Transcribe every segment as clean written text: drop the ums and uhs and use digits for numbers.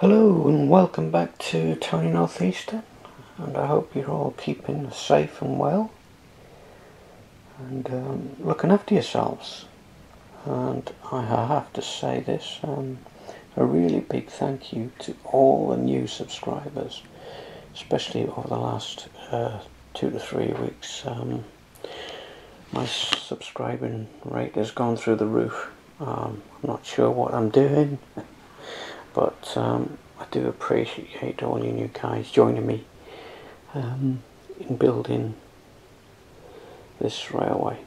Hello and welcome back to Tony Northeastern, and I hope you're all keeping safe and well and looking after yourselves. And I have to say this, a really big thank you to all the new subscribers, especially over the last 2 to 3 weeks. My subscribing rate has gone through the roof. I'm not sure what I'm doing, but I do appreciate all you new guys joining me in building this railway.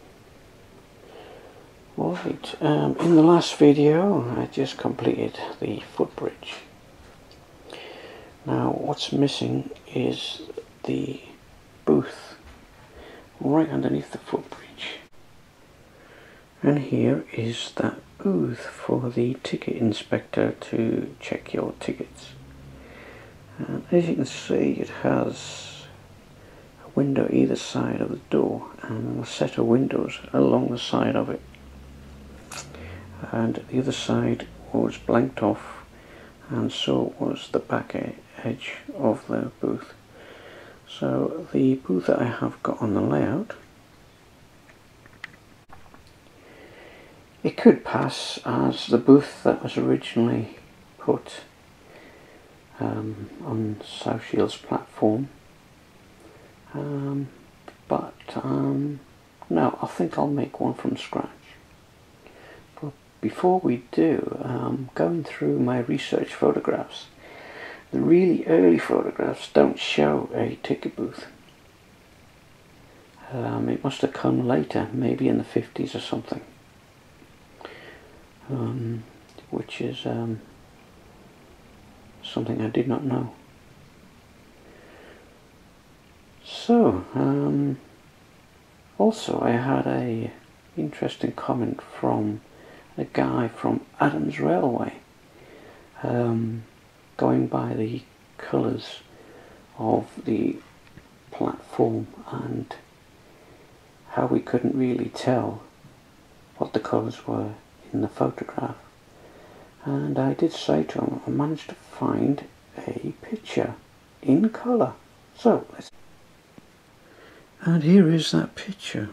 Right, in the last video I just completed the footbridge. Now what's missing is the booth right underneath the footbridge. And here is that booth for the ticket inspector to check your tickets. And as you can see, it has a window either side of the door and a set of windows along the side of it. And the other side was blanked off, and so was the back edge of the booth. So the booth that I have got on the layout, it could pass as the booth that was originally put on South Shields platform, but no, I think I'll make one from scratch. But before we do, going through my research photographs, the really early photographs don't show a ticket booth. It must have come later, maybe in the 50s or something. Which is something I did not know. So, also I had a interesting comment from a guy from Adams Railway, going by the colours of the platform and how we couldn't really tell what the colours were in the photograph. And I did say to him, I managed to find a picture in colour. So and here is that picture.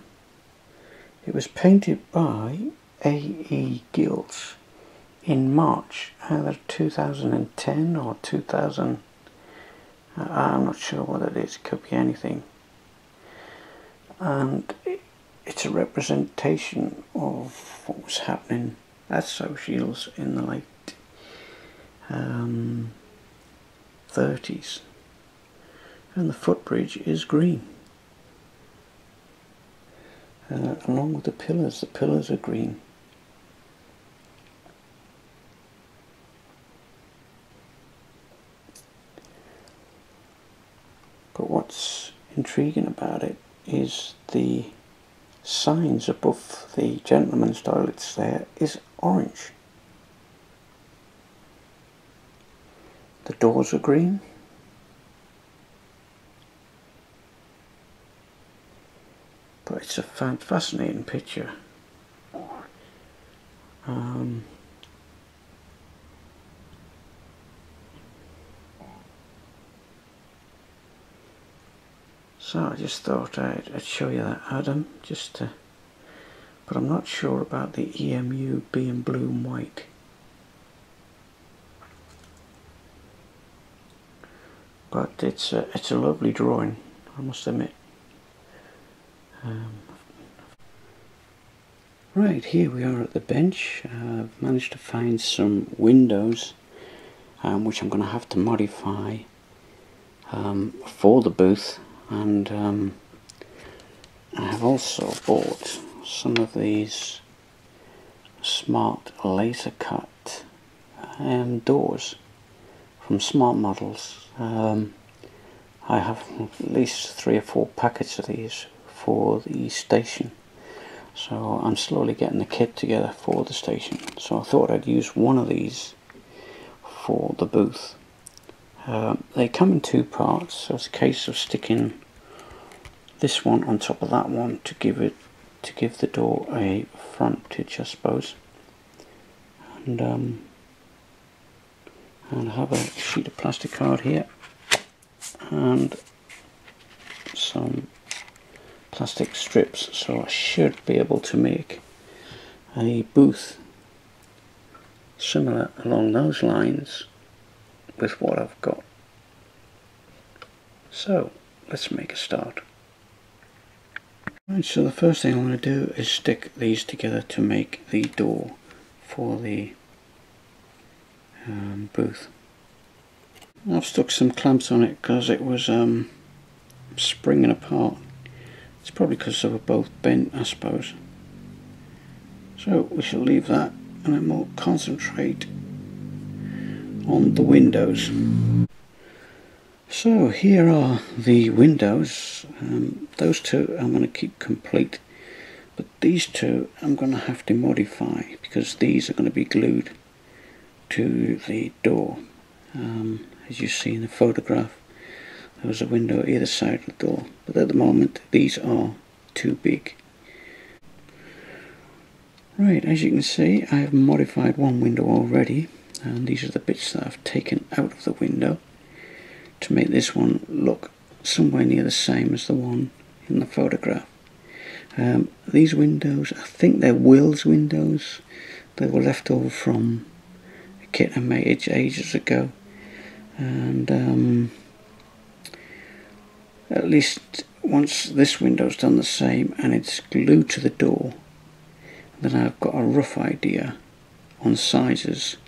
It was painted by A.E. Gills in March, either 2010 or 2000. I'm not sure what it is, it could be anything. And it's a representation of what was happening at South Shields in the late 30s. And the footbridge is green. Along with the pillars are green. But what's intriguing about it is the signs above the gentlemen's toilets there is orange. The doors are green. But it's a fascinating picture. So I just thought I'd show you that, Adam, but I'm not sure about the EMU being blue and white. But it's a lovely drawing, I must admit. Right, here we are at the bench. I've managed to find some windows which I'm going to have to modify for the booth, and I have also bought some of these smart laser cut doors from Smart Models. I have at least 3 or 4 packets of these for the station, so I'm slowly getting the kit together for the station. So I thought I'd use one of these for the booth. They come in 2 parts, so it's a case of sticking this one on top of that one to give the door a frontage, I suppose. And And I have a sheet of plastic card here and some plastic strips, so I should be able to make a booth similar along those lines with what I've got. So let's make a start. Right, so the first thing I want to do is stick these together to make the door for the booth. I've stuck some clamps on it because it was springing apart. It's probably because they were both bent, I suppose. So we shall leave that, and then we'll concentrate on the windows. So here are the windows. Those two I'm going to keep complete, but these two I'm going to have to modify because these are going to be glued to the door. As you see in the photograph, there was a window either side of the door, but at the moment these are too big. Right, as you can see, I have modified one window already, and these are the bits that I've taken out of the window to make this one look somewhere near the same as the one in the photograph. These windows, I think they're Will's windows. They were left over from a kit I made ages ago, and at least once this window's done the same and it's glued to the door, then I've got a rough idea on sizes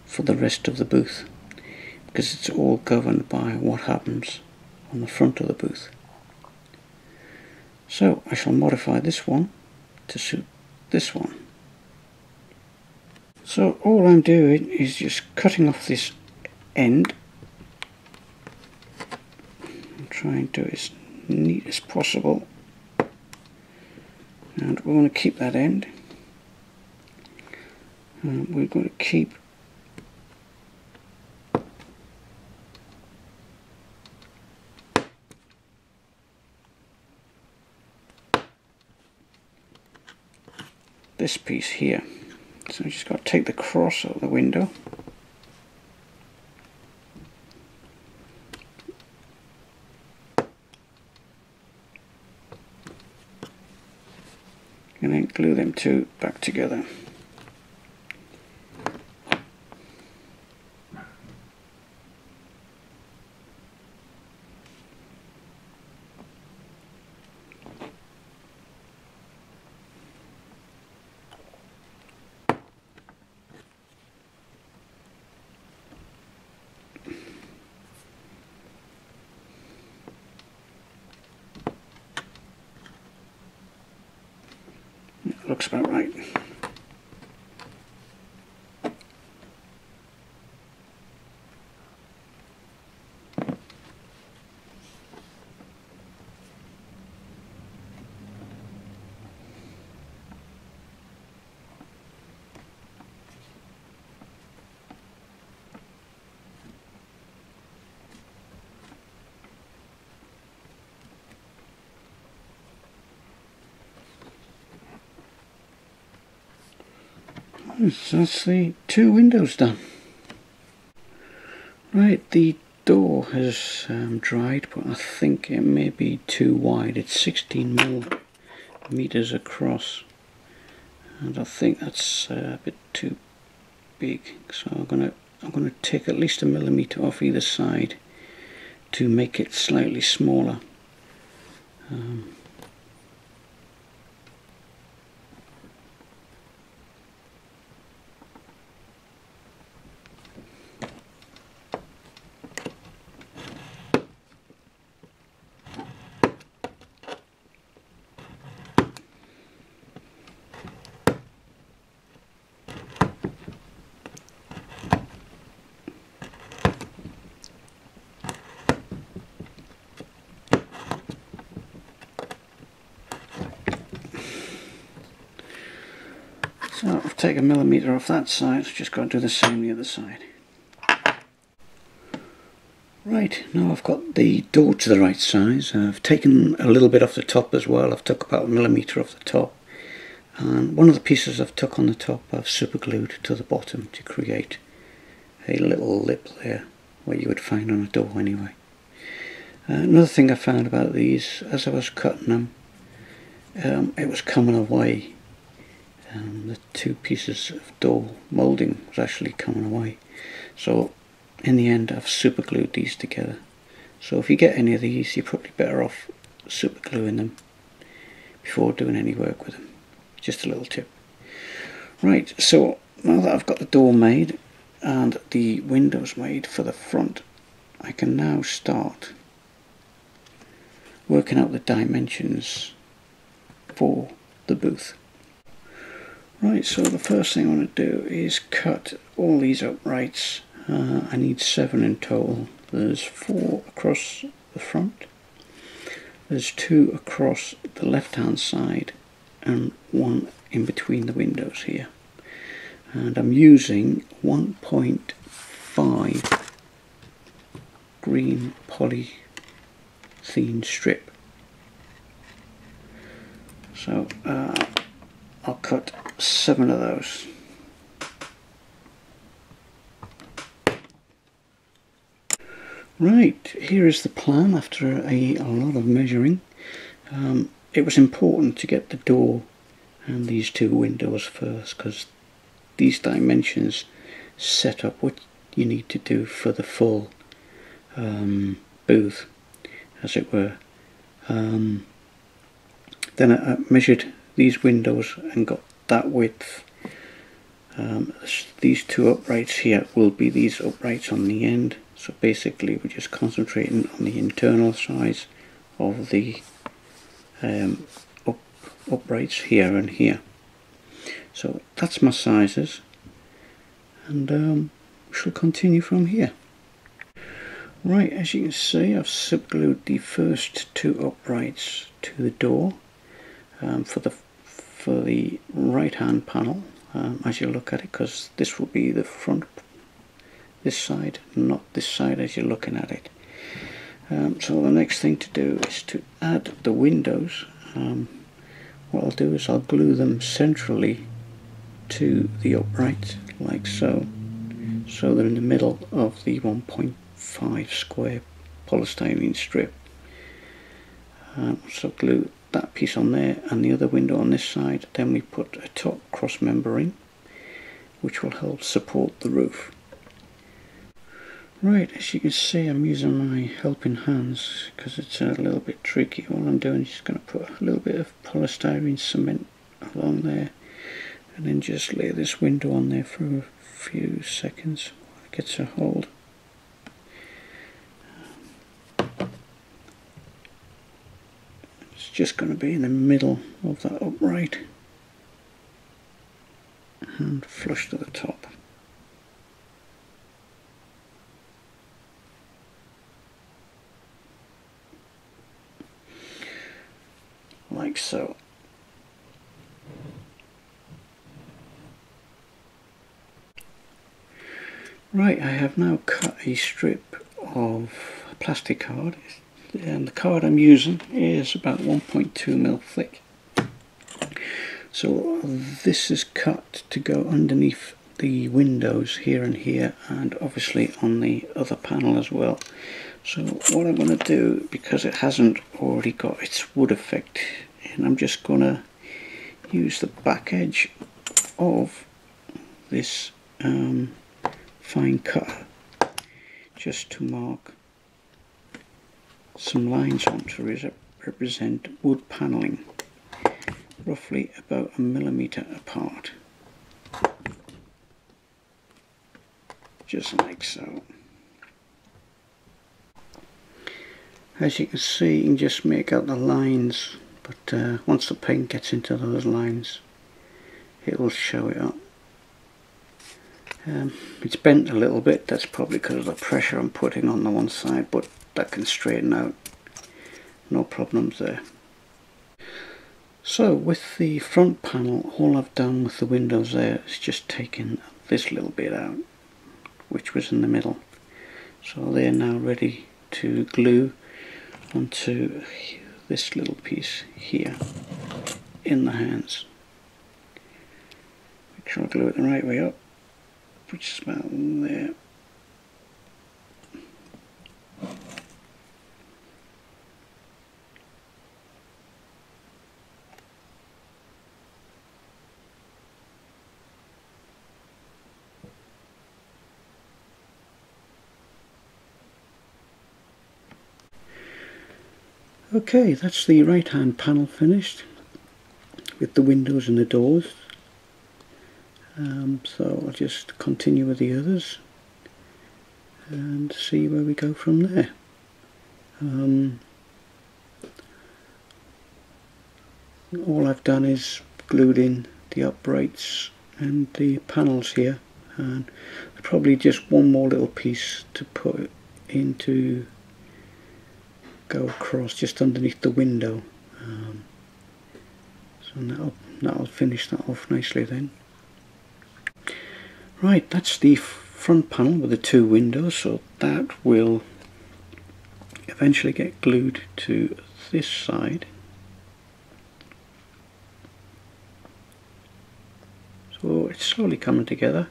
for the rest of the booth, because it's all governed by what happens on the front of the booth. So I shall modify this one to suit this one. So all I'm doing is just cutting off this end. I'm trying to do it as neat as possible, and we're going to keep that end. We're going to keep this piece here. So I just got to take the cross out of the window. And then glue them two back together. Looks about right. So that's the two windows done. Right, the door has dried, but I think it may be too wide. It's 16 millimeters across, and I think that's a bit too big. So I'm gonna take at least 1 millimeter off either side to make it slightly smaller. So I've taken 1 millimeter off that side, so just got to do the same on the other side. Right, now I've got the door to the right size. I've taken a little bit off the top as well. I've took about 1 millimeter off the top, and one of the pieces I've took on the top I've super glued to the bottom to create a little lip there, what you would find on a door anyway. Another thing I found about these, as I was cutting them, it was coming away. The two pieces of door moulding was actually coming away. So in the end I've super glued these together. So if you get any of these, you're probably better off super gluing them before doing any work with them. Just a little tip. Right, so now that I've got the door made and the windows made for the front, I can now start working out the dimensions for the booth. Right, so the first thing I want to do is cut all these uprights. I need 7 in total. There's 4 across the front, there's 2 across the left hand side, and 1 in between the windows here. And I'm using 1.5 green polythene strip. So I'll cut 7 of those. Right, here is the plan after a lot of measuring. It was important to get the door and these 2 windows first, because these dimensions set up what you need to do for the full booth, as it were. Then I measured these windows and got that width. These 2 uprights here will be these uprights on the end. So basically we're just concentrating on the internal size of the uprights here and here. So that's my sizes, and we shall continue from here. Right, as you can see, I've subglued the first 2 uprights to the door for the right hand panel, as you look at it, because this will be the front, this side, not this side as you're looking at it. So the next thing to do is to add the windows. What I'll do is I'll glue them centrally to the upright, like so, so they're in the middle of the 1.5 square polystyrene strip. So glue that piece on there and the other window on this side. Then we put a top cross member in, which will help support the roof. Right, as you can see, I'm using my helping hands because it's a little bit tricky. All I'm doing is just going to put a little bit of polystyrene cement along there, and then just lay this window on there for a few seconds while it gets a hold. It's just going to be in the middle of that upright and flush to the top. Like so. Right, I have now cut a strip of plastic card, and the card I'm using is about 1.2mm thick. So this is cut to go underneath the windows here and here, and obviously on the other panel as well. So what I'm going to do, because it hasn't already got its wood effect, and I'm just going to use the back edge of this fine cutter just to mark some lines on to represent wood panelling, roughly about 1 millimeter apart, just like so. As you can see, you can just make out the lines, but once the paint gets into those lines, it will show it up. It's bent a little bit. That's probably because of the pressure I'm putting on the one side, but that can straighten out. No problems there. So with the front panel, all I've done with the windows there is just taken this little bit out, which was in the middle. So they're now ready to glue onto this little piece here in the hands. Make sure I glue it the right way up, which is about there. Okay, that's the right hand panel finished with the windows and the doors. So I'll just continue with the others and see where we go from there. All I've done is glued in the uprights and the panels here, and probably just one more little piece to put in to go across just underneath the window. So that'll finish that off nicely then. Right, that's the front panel with the two windows, so that will eventually get glued to this side. So it's slowly coming together.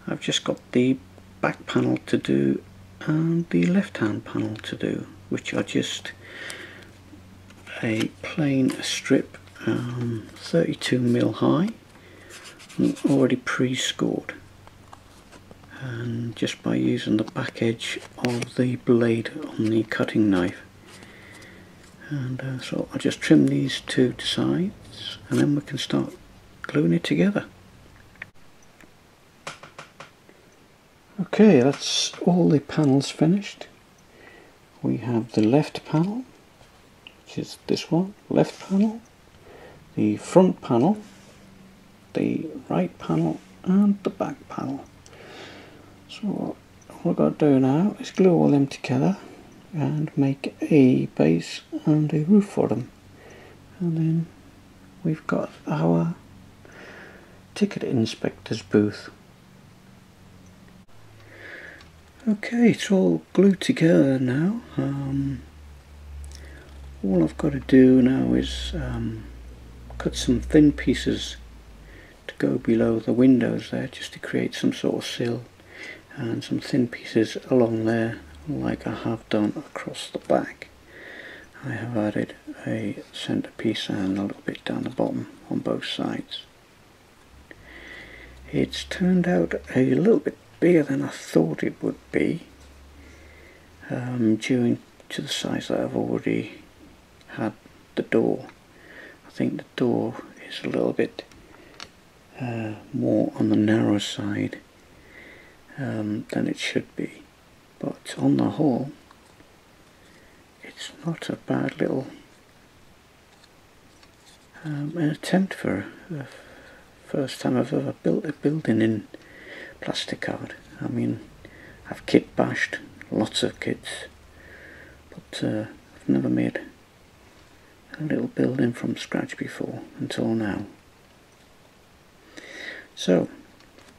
I've just got the back panel to do and the left hand panel to do, which are just a plain strip 32mm high, already pre-scored, and just by using the back edge of the blade on the cutting knife. And so I'll just trim these two sides and then we can start gluing it together. Okay, that's all the panels finished. We have the left panel, which is this one, left panel, the front panel, the right panel and the back panel. So what we've got to do now is glue all them together and make a base and a roof for them. And then we've got our ticket inspector's booth. Okay, it's all glued together now. All I've got to do now is cut some thin pieces to go below the windows there, just to create some sort of sill, and some thin pieces along there like I have done across the back. I have added a centre piece and a little bit down the bottom on both sides. It's turned out a little bit bigger than I thought it would be, due to the size that I've already had the door. I think the door is a little bit more on the narrow side than it should be, but on the whole it's not a bad little an attempt for the first time I've ever built a building in plastic card. I mean, I've kit bashed lots of kits, but I've never made a little building from scratch before until now. So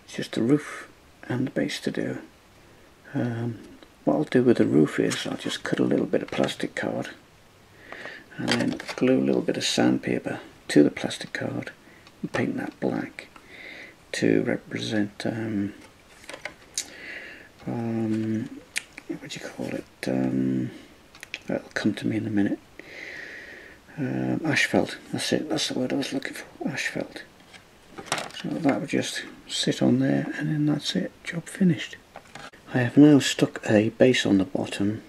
it's just the roof and the base to do. What I'll do with the roof is I'll just cut a little bit of plastic card and then glue a little bit of sandpaper to the plastic card and paint that black to represent what do you call it, that'll come to me in a minute, asphalt. That's it, that's the word I was looking for, asphalt. So that would just sit on there and then that's it, job finished. I have now stuck a base on the bottom,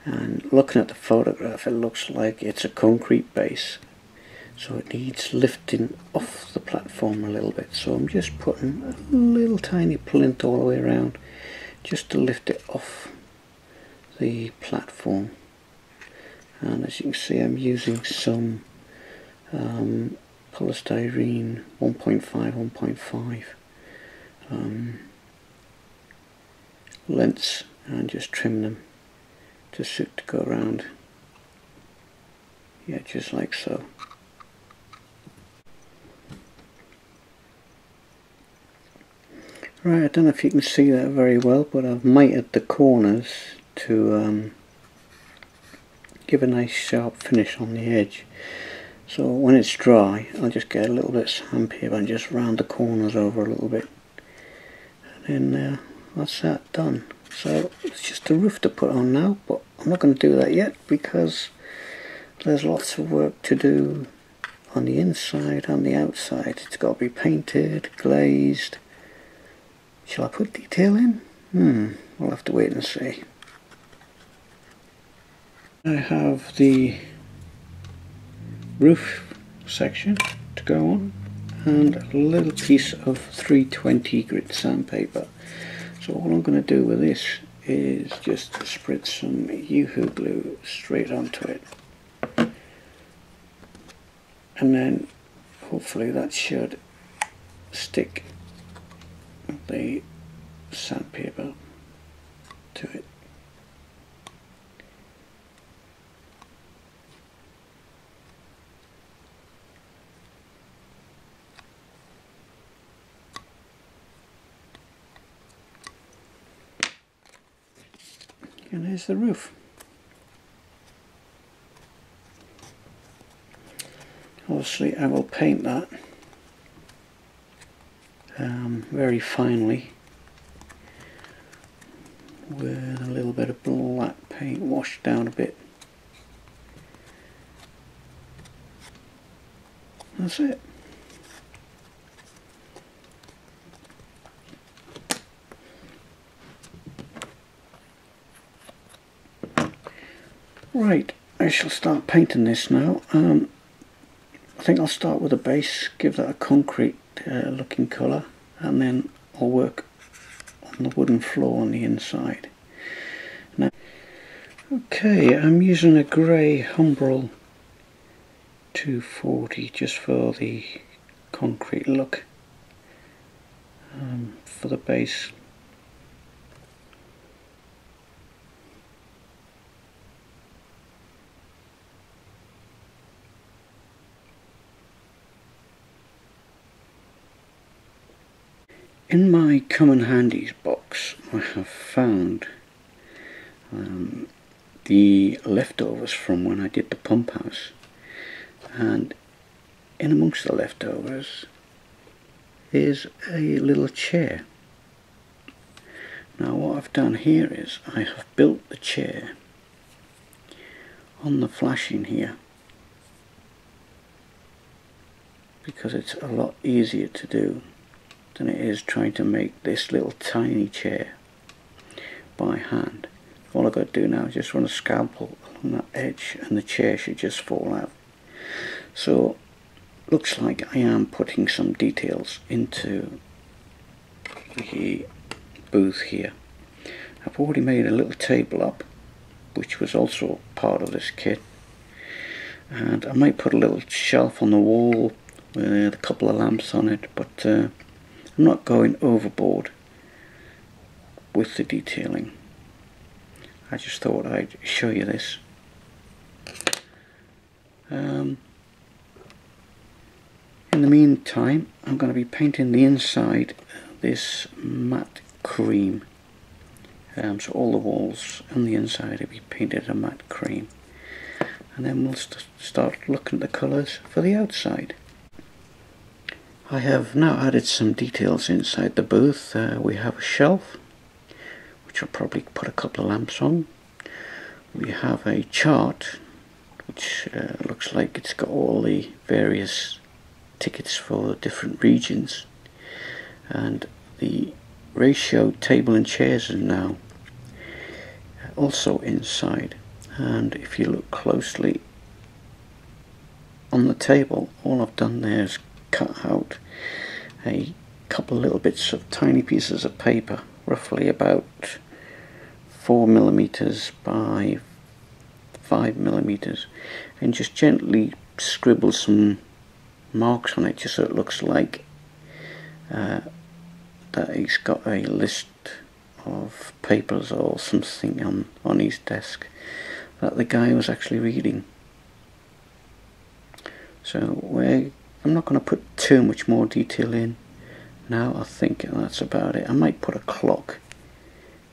and looking at the photograph it looks like it's a concrete base, so it needs lifting off the platform a little bit. So I'm just putting a little tiny plinth all the way around just to lift it off the platform. And as you can see, I'm using some polystyrene 1.5 lengths, and just trim them to suit to go around, yeah, just like so. Right, I don't know if you can see that very well, but I've mitered the corners to give a nice sharp finish on the edge. So when it's dry, I'll just get a little bit of sandpaper and just round the corners over a little bit, and then that's that done. So it's just the roof to put on now, but I'm not going to do that yet because there's lots of work to do on the inside and the outside. It's got to be painted, glazed. Shall I put detail in? We'll have to wait and see. I have the roof section to go on and a little piece of 320 grit sandpaper. So all I'm going to do with this is just spread some Yoo-hoo glue straight onto it, and then hopefully that should stick the sandpaper to it. And there's the roof. Obviously I will paint that very finely with a little bit of black paint washed down a bit. That's it. Right, I shall start painting this now. I think I'll start with a base, give that a concrete looking colour, and then I'll work on the wooden floor on the inside. Now, okay, I'm using a grey Humbrol 240 just for the concrete look for the base. In my common handies box I have found the leftovers from when I did the pump house, and in amongst the leftovers is a little chair. Now what I've done here is I have built the chair on the flashing here because it's a lot easier to do than it is trying to make this little tiny chair by hand. All I've got to do now is just run a scalpel along that edge and the chair should just fall out. So looks like I am putting some details into the booth here. I've already made a little table up which was also part of this kit, and I might put a little shelf on the wall with a couple of lamps on it, but I'm not going overboard with the detailing. I just thought I'd show you this. In the meantime, I'm going to be painting the inside this matte cream. So all the walls on the inside will be painted a matte cream. And then we'll start looking at the colours for the outside. I have now added some details inside the booth. We have a shelf, which I'll probably put a couple of lamps on. We have a chart, which looks like it's got all the various tickets for the different regions, and the ratio table and chairs are now also inside. And if you look closely on the table, all I've done there is cut out a couple of little bits of tiny pieces of paper, roughly about 4mm by 5mm, and just gently scribble some marks on it just so it looks like that he's got a list of papers or something on his desk that the guy was actually reading. So I'm not going to put too much more detail in now. I think that's about it. I might put a clock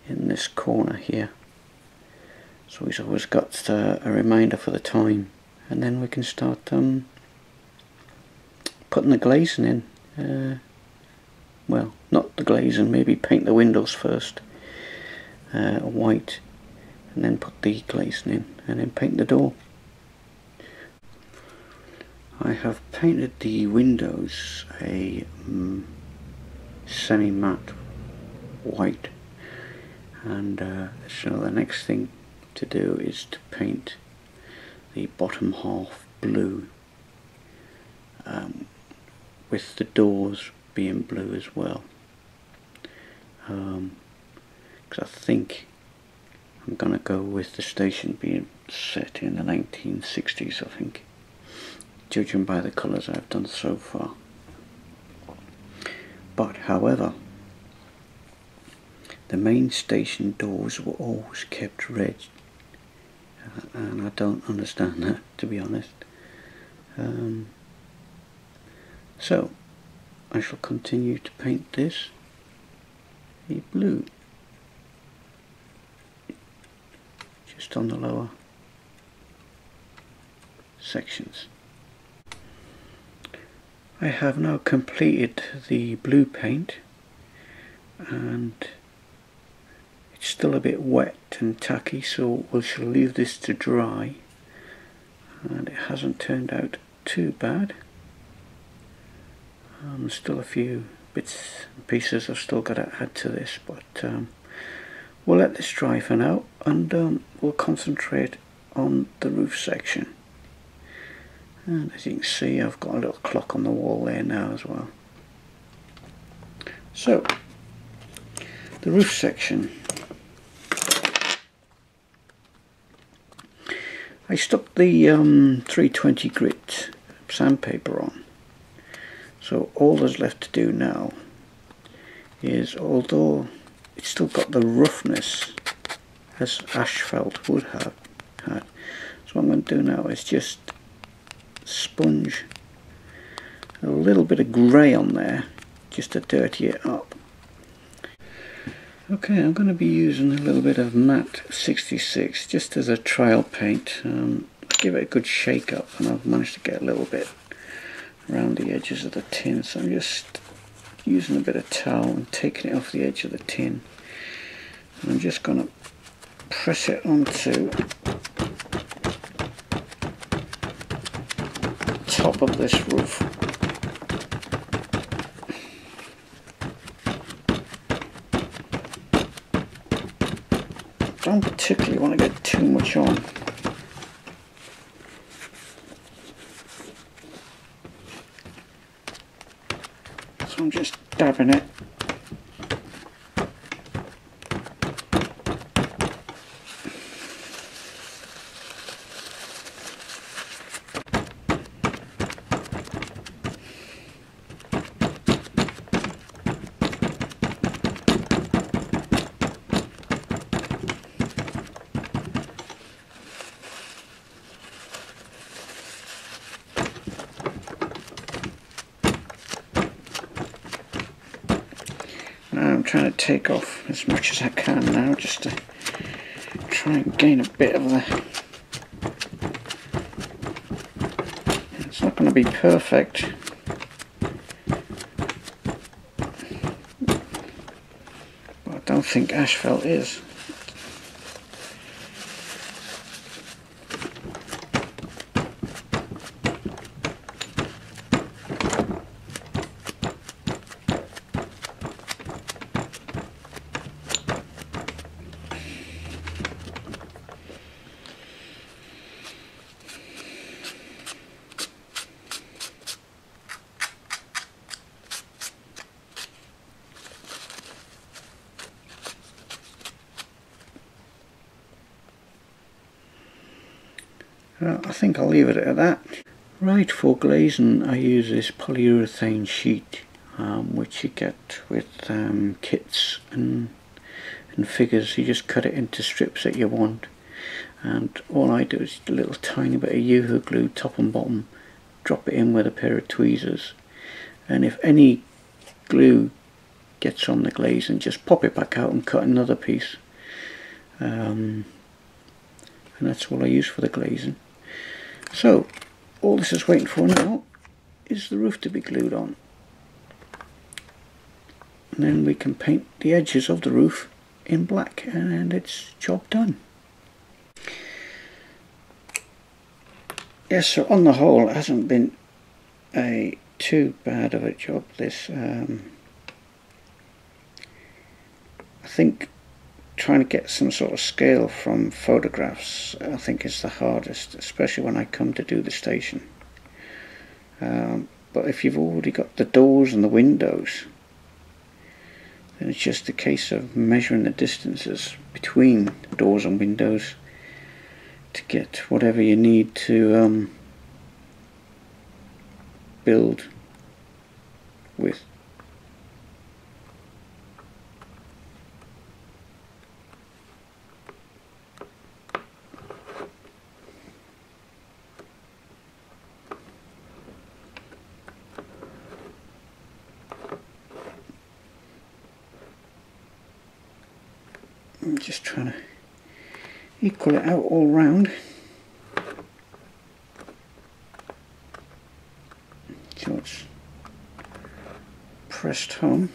in this corner here, so he's always got a reminder for the time, and then we can start putting the glazing in. Well, not the glazing, maybe paint the windows first white, and then put the glazing in, and then paint the door. I have painted the windows a semi-matte white, and so the next thing to do is to paint the bottom half blue, with the doors being blue as well, because I think I'm going to go with the station being set in the 1960s, I think, judging by the colours I've done so far. But however, the main station doors were always kept red, and I don't understand that, to be honest. So I shall continue to paint this a blue, just on the lower sections. I have now completed the blue paint, and it's still a bit wet and tacky, so we shall leave this to dry, and it hasn't turned out too bad. Still a few bits and pieces I've still got to add to this, but we'll let this dry for now, and we'll concentrate on the roof section. And as you can see, I've got a little clock on the wall there now as well. So, the roof section. I stuck the 320 grit sandpaper on. So all there's left to do now is, although it's still got the roughness as asphalt would have had, so what I'm going to do now is just sponge a little bit of grey on there just to dirty it up. Okay, I'm going to be using a little bit of matte 66 just as a trial paint. Give it a good shake up, and I've managed to get a little bit around the edges of the tin, so I'm just using a bit of towel and taking it off the edge of the tin, and I'm just going to press it onto the top of this roof. I don't particularly want to get too much on. So I'm just dabbing it. I'm trying to take off as much as I can now, just to try and gain a bit of the... It's not going to be perfect, but I don't think asphalt is. I think I'll leave it at that. Right, for glazing I use this polyurethane sheet, which you get with kits and figures. You just cut it into strips that you want, and all I do is a little tiny bit of Yoo-hoo glue, top and bottom, drop it in with a pair of tweezers, and if any glue gets on the glazing, just pop it back out and cut another piece, and that's all I use for the glazing. So all this is waiting for now is the roof to be glued on, and then we can paint the edges of the roof in black, and it's job done. Yes, so on the whole it hasn't been too bad of a job, this. I think trying to get some sort of scale from photographs, I think, is the hardest, especially when I come to do the station. But if you've already got the doors and the windows, then it's just a case of measuring the distances between doors and windows to get whatever you need to build with. I'm just trying to equal it out all round so it's pressed home.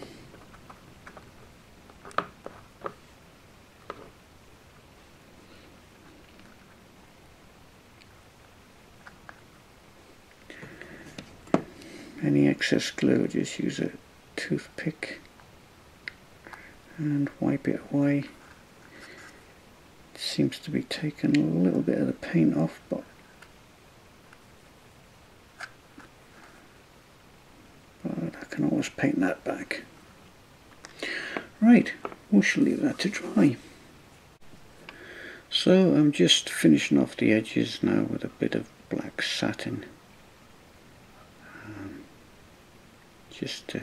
Any excess glue, just use a toothpick and wipe it away. It seems to be taking a little bit of the paint off, but I can always paint that back. Right, we shall leave that to dry. So I'm just finishing off the edges now with a bit of black satin, just to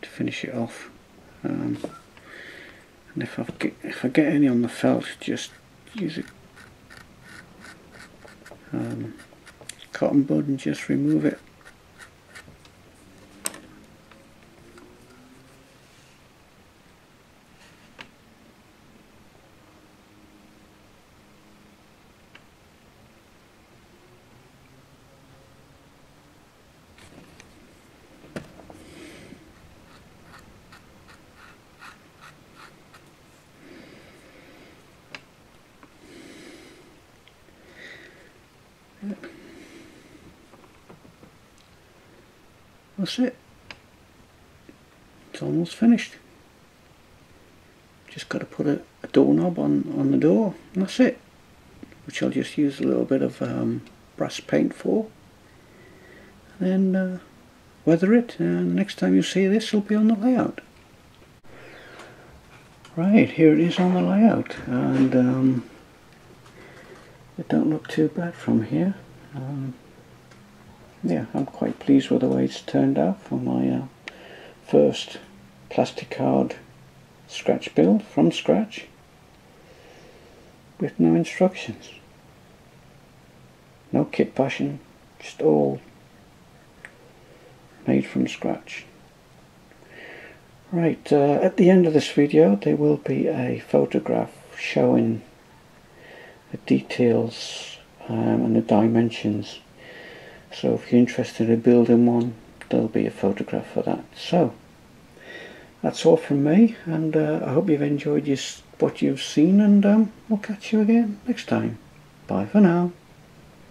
finish it off. And if I get any on the felt, just use a cotton bud and just remove it. That's it. It's almost finished. Just got to put a doorknob on the door, and that's it. Which I'll just use a little bit of brass paint for. Then weather it, and the next time you see this, it'll be on the layout. Right, here it is on the layout, and it don't look too bad from here. Yeah, I'm quite pleased with the way it's turned out for my first plastic card scratch build from scratch with no instructions, no kit bashing, just all made from scratch. Right, at the end of this video there will be a photograph showing the details and the dimensions. So if you're interested in building one, there'll be a photograph for that. So that's all from me, and I hope you've enjoyed what you've seen, and we'll catch you again next time. Bye for now.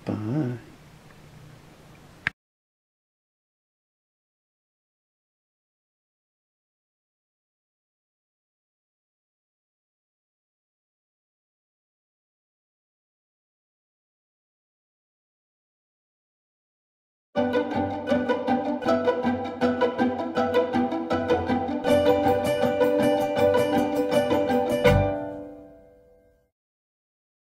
Bye.